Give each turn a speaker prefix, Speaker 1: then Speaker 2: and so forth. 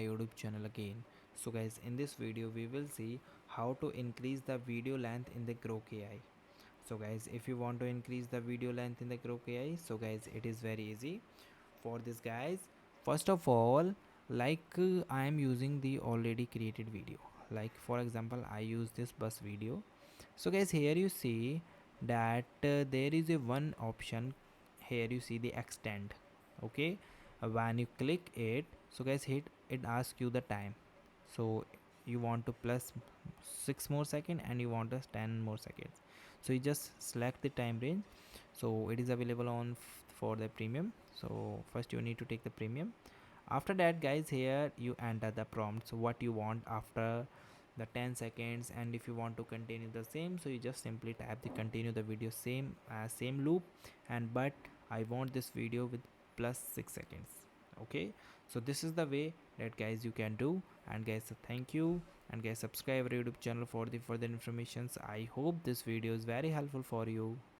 Speaker 1: YouTube channel again. So guys, in this video we will see how to increase the video length in the Grok AI. So guys, if you want to increase the video length in the Grok AI, so guys, it is very easy. For this guys, first of all, I am using the already created video. Like for example, I use this bus video. So guys, here you see that there is a one option. Here you see the extend. Okay, when you click it, so guys, hit it, asks you the time. So you want to plus 6 more second and you want us 10 more seconds, so you just select the time range. So it is available on for the premium. So first you need to take the premium. After that guys, here you enter the prompts what you want after the 10 seconds, and if you want to continue the same, so you just simply tap the continue the video same loop, and but I want this video with plus 6 seconds. Okay, so this is the way that guys you can do. And guys, thank you, and guys, subscribe our YouTube channel for the further informations. I hope this video is very helpful for you.